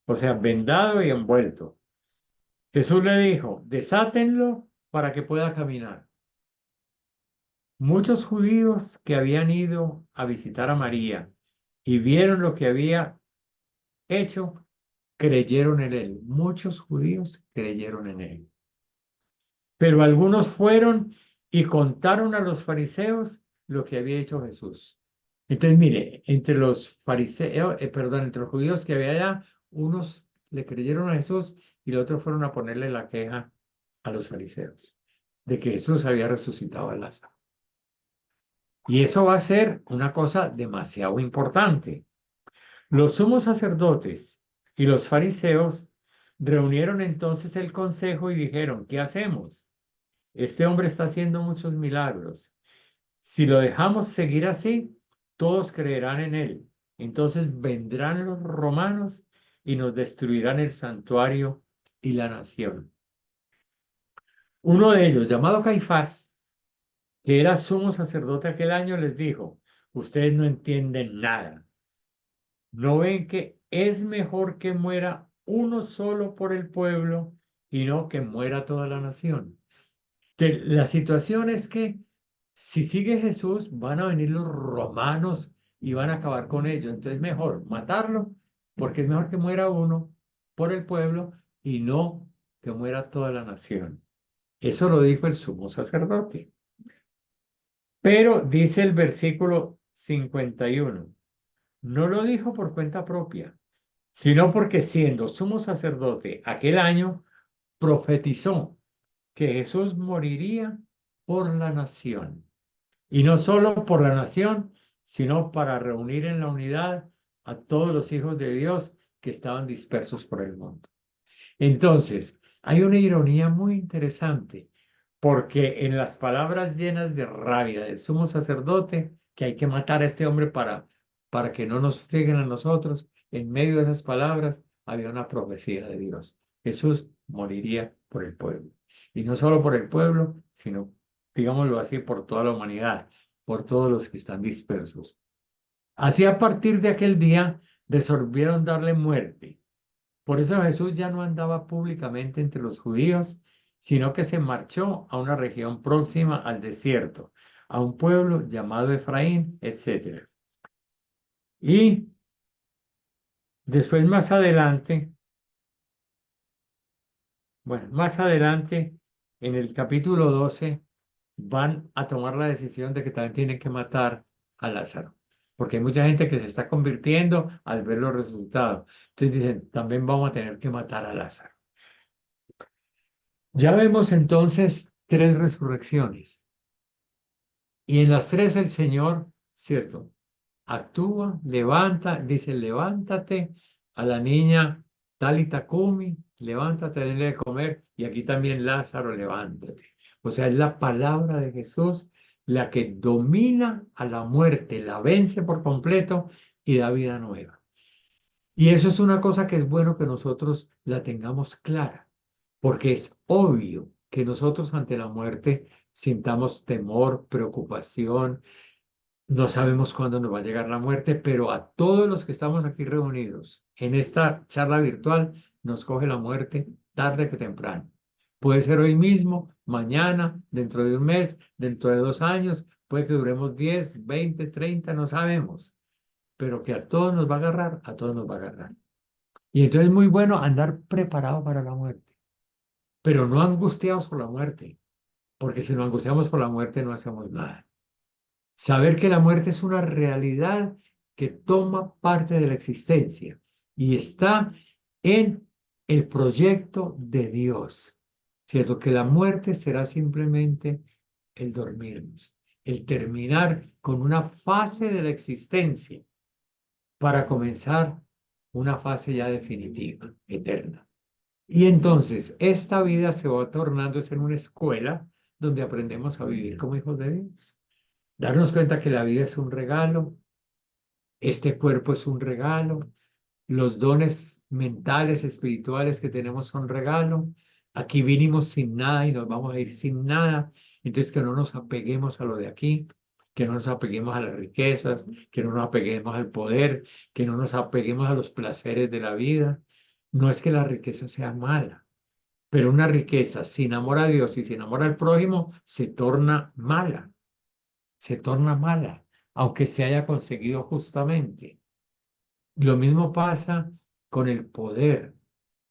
o sea, vendado y envuelto. Jesús le dijo, desátenlo para que pueda caminar. Muchos judíos que habían ido a visitar a María y vieron lo que había hecho, creyeron en él. Muchos judíos creyeron en él. Pero algunos fueron y contaron a los fariseos lo que había hecho Jesús. Entonces, mire, entre los fariseos, perdón, entre los judíos que había allá, unos le creyeron a Jesús y los otros fueron a ponerle la queja a los fariseos de que Jesús había resucitado a Lázaro. Y eso va a ser una cosa demasiado importante. Los sumos sacerdotes y los fariseos reunieron entonces el consejo y dijeron, ¿qué hacemos? Este hombre está haciendo muchos milagros. Si lo dejamos seguir así, todos creerán en él. Entonces vendrán los romanos y nos destruirán el santuario y la nación. Uno de ellos, llamado Caifás, que era sumo sacerdote aquel año, les dijo, ustedes no entienden nada. ¿No ven que es mejor que muera uno solo por el pueblo y no que muera toda la nación? La situación es que si sigue Jesús, van a venir los romanos y van a acabar con ellos. Entonces, mejor matarlo, porque es mejor que muera uno por el pueblo y no que muera toda la nación. Eso lo dijo el sumo sacerdote. Pero dice el versículo 51, no lo dijo por cuenta propia, sino porque siendo sumo sacerdote aquel año, profetizó que Jesús moriría por la nación. Y no solo por la nación, sino para reunir en la unidad a todos los hijos de Dios que estaban dispersos por el mundo. Entonces, hay una ironía muy interesante, porque en las palabras llenas de rabia del sumo sacerdote, que hay que matar a este hombre para que no nos frieguen a nosotros, en medio de esas palabras había una profecía de Dios. Jesús moriría por el pueblo. Y no solo por el pueblo, sino, digámoslo así, por toda la humanidad, por todos los que están dispersos. Así a partir de aquel día resolvieron darle muerte. Por eso Jesús ya no andaba públicamente entre los judíos, sino que se marchó a una región próxima al desierto, a un pueblo llamado Efraín, etc. Y después más adelante, bueno, más adelante, en el capítulo 12, van a tomar la decisión de que también tienen que matar a Lázaro, porque hay mucha gente que se está convirtiendo al ver los resultados. Entonces dicen, también vamos a tener que matar a Lázaro. Ya vemos entonces tres resurrecciones. Y en las tres el Señor, ¿cierto? Actúa, levanta, dice, levántate a la niña Talita Cumi, levántate, denle de comer, y aquí también Lázaro, levántate. O sea, es la palabra de Jesús la que domina a la muerte, la vence por completo y da vida nueva. Y eso es una cosa que es bueno que nosotros la tengamos clara, porque es obvio que nosotros ante la muerte sintamos temor, preocupación, no sabemos cuándo nos va a llegar la muerte, pero a todos los que estamos aquí reunidos en esta charla virtual nos coge la muerte tarde que temprano. Puede ser hoy mismo, mañana, dentro de un mes, dentro de 2 años, puede que duremos 10, 20, 30, no sabemos, pero que a todos nos va a agarrar, a todos nos va a agarrar. Y entonces es muy bueno andar preparado para la muerte, pero no angustiados por la muerte, porque si nos angustiamos por la muerte no hacemos nada. Saber que la muerte es una realidad que toma parte de la existencia y está en el proyecto de Dios. ¿Cierto? Que la muerte será simplemente el dormirnos, el terminar con una fase de la existencia para comenzar una fase ya definitiva, eterna. Y entonces esta vida se va tornando en una escuela donde aprendemos a vivir como hijos de Dios. Darnos cuenta que la vida es un regalo, este cuerpo es un regalo, los dones mentales, espirituales que tenemos son regalo. Aquí vinimos sin nada y nos vamos a ir sin nada. Entonces que no nos apeguemos a lo de aquí, que no nos apeguemos a las riquezas, que no nos apeguemos al poder, que no nos apeguemos a los placeres de la vida. No es que la riqueza sea mala, pero una riqueza sin amor a Dios y sin amor al prójimo se torna mala, se torna mala, aunque se haya conseguido justamente. Lo mismo pasa con el poder.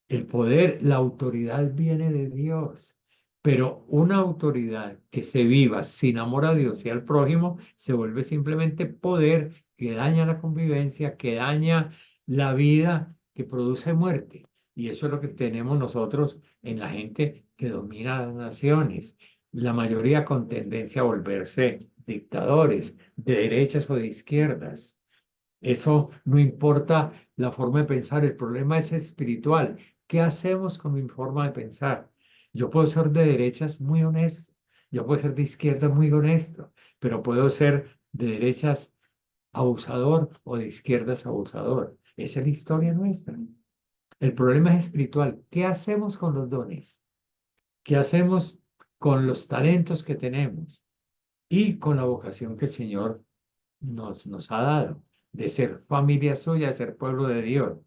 El poder, la autoridad viene de Dios, pero una autoridad que se viva sin amor a Dios y al prójimo se vuelve simplemente poder que daña la convivencia, que daña la vida, que produce muerte. Y eso es lo que tenemos nosotros en la gente que domina las naciones, la mayoría con tendencia a volverse dictadores, de derechas o de izquierdas. Eso no importa la forma de pensar, el problema es espiritual. ¿Qué hacemos con mi forma de pensar? Yo puedo ser de derechas muy honesto, yo puedo ser de izquierda muy honesto, pero puedo ser de derechas abusador o de izquierdas abusador. Esa es la historia nuestra. El problema es espiritual. ¿Qué hacemos con los dones? ¿Qué hacemos con los talentos que tenemos y con la vocación que el Señor nos ha dado, de ser familia suya, de ser pueblo de Dios?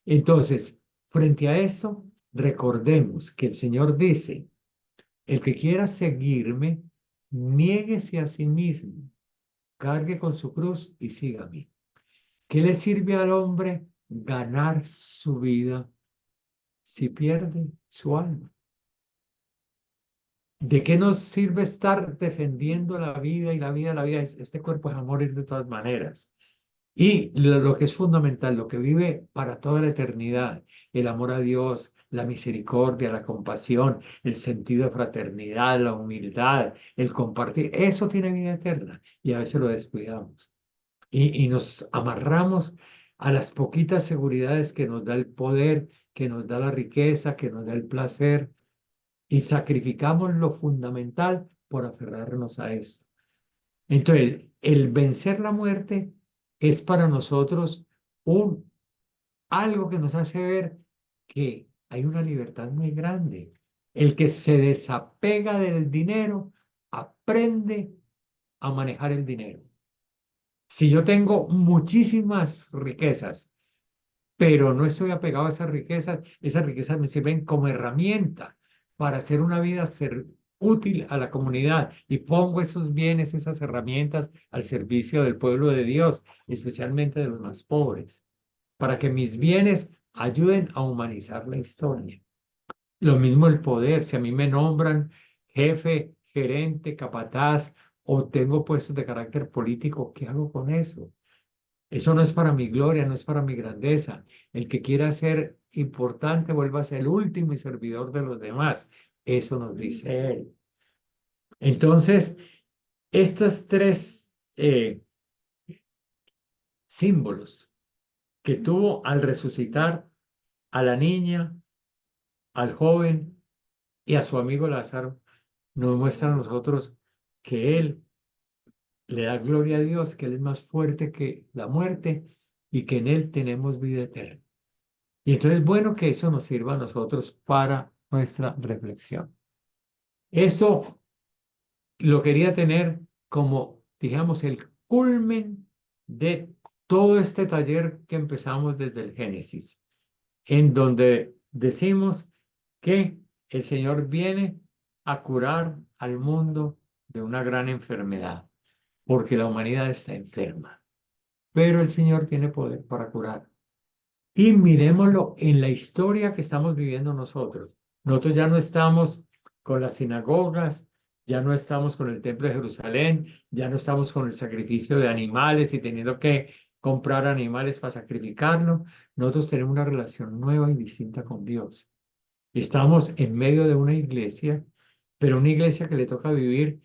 Entonces, frente a esto, recordemos que el Señor dice, el que quiera seguirme, niéguese a sí mismo, cargue con su cruz y sígame. ¿Qué le sirve al hombre ganar su vida si pierde su alma? ¿De qué nos sirve estar defendiendo la vida y la vida? La vida, este cuerpo es a morir de todas maneras. Y lo que es fundamental, lo que vive para toda la eternidad, el amor a Dios, la misericordia, la compasión, el sentido de fraternidad, la humildad, el compartir, eso tiene vida eterna y a veces lo descuidamos. Y nos amarramos a las poquitas seguridades que nos da el poder, que nos da la riqueza, que nos da el placer y sacrificamos lo fundamental por aferrarnos a esto. Entonces, el vencer la muerte es para nosotros un algo que nos hace ver que hay una libertad muy grande. El que se desapega del dinero aprende a manejar el dinero. Si yo tengo muchísimas riquezas, pero no estoy apegado a esas riquezas me sirven como herramienta para hacer una vida ser útil a la comunidad y pongo esos bienes, esas herramientas al servicio del pueblo de Dios, especialmente de los más pobres, para que mis bienes ayuden a humanizar la historia. Lo mismo el poder, si a mí me nombran jefe, gerente, capataz o tengo puestos de carácter político, ¿qué hago con eso? Eso no es para mi gloria, no es para mi grandeza. El que quiera ser importante vuelva a ser el último y servidor de los demás. Eso nos dice él. Entonces, estos tres símbolos que tuvo al resucitar a la niña, al joven y a su amigo Lázaro, nos muestran a nosotros que él le da gloria a Dios, que él es más fuerte que la muerte y que en él tenemos vida eterna. Y entonces es bueno que eso nos sirva a nosotros para nuestra reflexión. Esto lo quería tener como, digamos, el culmen de todo este taller que empezamos desde el Génesis, en donde decimos que el Señor viene a curar al mundo de una gran enfermedad, porque la humanidad está enferma, pero el Señor tiene poder para curar. Y miremoslo en la historia que estamos viviendo nosotros. Nosotros ya no estamos con las sinagogas, ya no estamos con el templo de Jerusalén, ya no estamos con el sacrificio de animales y teniendo que comprar animales para sacrificarlo. Nosotros tenemos una relación nueva y distinta con Dios. Estamos en medio de una iglesia, pero una iglesia que le toca vivir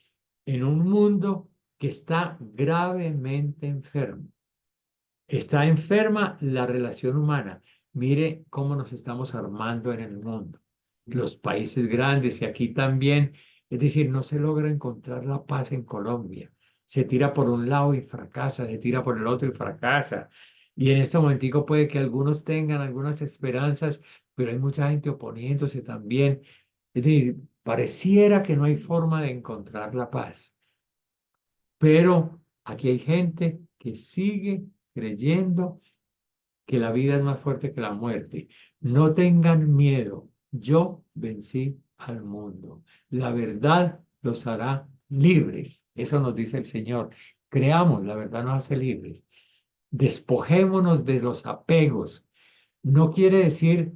en un mundo que está gravemente enfermo. Está enferma la relación humana. Mire cómo nos estamos armando en el mundo. Los países grandes y aquí también, es decir, no se logra encontrar la paz en Colombia. Se tira por un lado y fracasa, se tira por el otro y fracasa. Y en este momentico puede que algunos tengan algunas esperanzas, pero hay mucha gente oponiéndose también. Es decir, pareciera que no hay forma de encontrar la paz. Pero aquí hay gente que sigue creyendo que la vida es más fuerte que la muerte. No tengan miedo, yo vencí al mundo. La verdad los hará libres. Eso nos dice el Señor. Creamos, la verdad nos hace libres. Despojémonos de los apegos. No quiere decir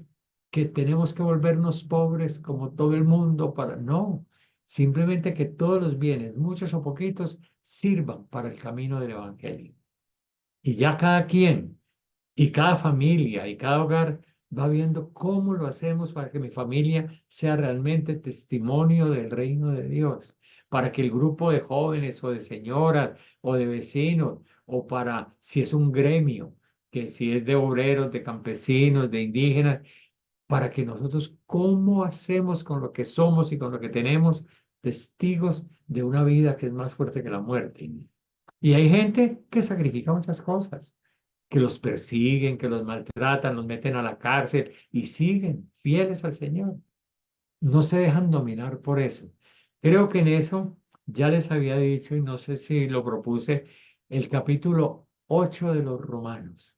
que tenemos que volvernos pobres como todo el mundo para... No, simplemente que todos los bienes, muchos o poquitos, sirvan para el camino del Evangelio. Y ya cada quien y cada familia y cada hogar va viendo cómo lo hacemos para que mi familia sea realmente testimonio del reino de Dios, para que el grupo de jóvenes o de señoras o de vecinos, o para si es un gremio, que si es de obreros, de campesinos, de indígenas, para que nosotros cómo hacemos con lo que somos y con lo que tenemos testigos de una vida que es más fuerte que la muerte. Y hay gente que sacrifica muchas cosas, que los persiguen, que los maltratan, los meten a la cárcel y siguen fieles al Señor. No se dejan dominar por eso. Creo que en eso ya les había dicho y no sé si lo propuse, el capítulo 8 de los Romanos.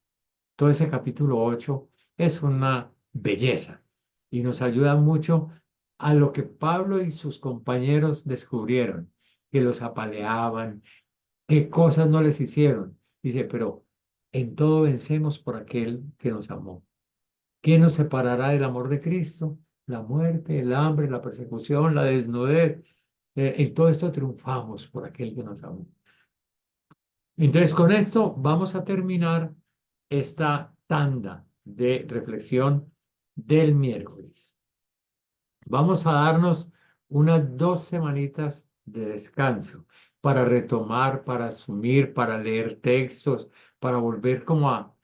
Todo ese capítulo 8 es una belleza y nos ayuda mucho a lo que Pablo y sus compañeros descubrieron, que los apaleaban, qué cosas no les hicieron. Dice, pero en todo vencemos por aquel que nos amó. ¿Quién nos separará del amor de Cristo? La muerte, el hambre, la persecución, la desnudez. En todo esto triunfamos por aquel que nos amó. Entonces, con esto vamos a terminar esta tanda de reflexión del miércoles. Vamos a darnos unas 2 semanitas de descanso para retomar, para asumir, para leer textos, para volver como a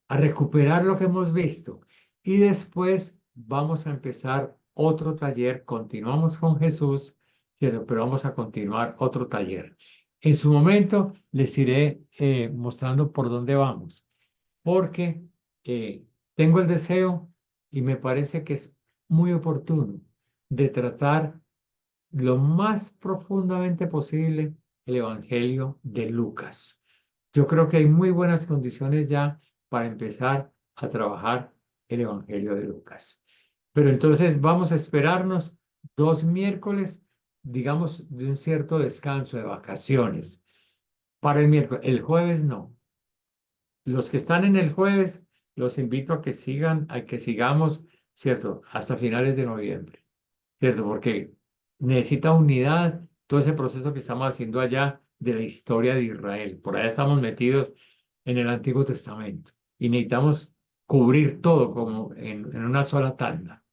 recuperar lo que hemos visto. Y después vamos a empezar otro taller. Continuamos con Jesús, ¿cierto? Pero vamos a continuar otro taller. En su momento les iré mostrando por dónde vamos, porque tengo el deseo y me parece que es muy oportuno de tratar lo más profundamente posible el Evangelio de Lucas. Yo creo que hay muy buenas condiciones ya para empezar a trabajar el Evangelio de Lucas. Pero entonces vamos a esperarnos 2 miércoles, digamos, de un cierto descanso, de vacaciones. Para el miércoles, el jueves no. Los que están en el jueves, los invito a que sigan, a que sigamos, ¿cierto? Hasta finales de noviembre, ¿cierto? Porque necesita unidad todo ese proceso que estamos haciendo allá de la historia de Israel. Por allá estamos metidos en el Antiguo Testamento y necesitamos cubrir todo como en una sola tanda.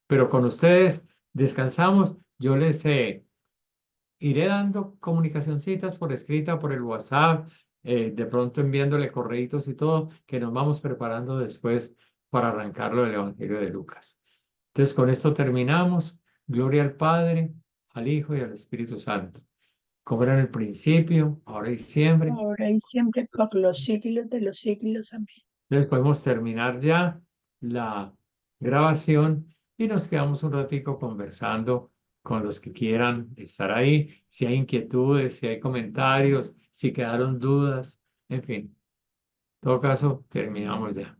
Pero con ustedes descansamos, yo les iré dando comunicacioncitas por escrita, por el WhatsApp, de pronto enviándole correitos y todo, que nos vamos preparando después para arrancarlo del Evangelio de Lucas. Entonces, con esto terminamos. Gloria al Padre, al Hijo y al Espíritu Santo, como era en el principio, ahora y siempre. ahora y siempre, por los siglos de los siglos. Amén. Entonces podemos terminar ya la grabación y nos quedamos un ratico conversando con los que quieran estar ahí, si hay inquietudes, si hay comentarios, si quedaron dudas, en fin. En todo caso, terminamos ya.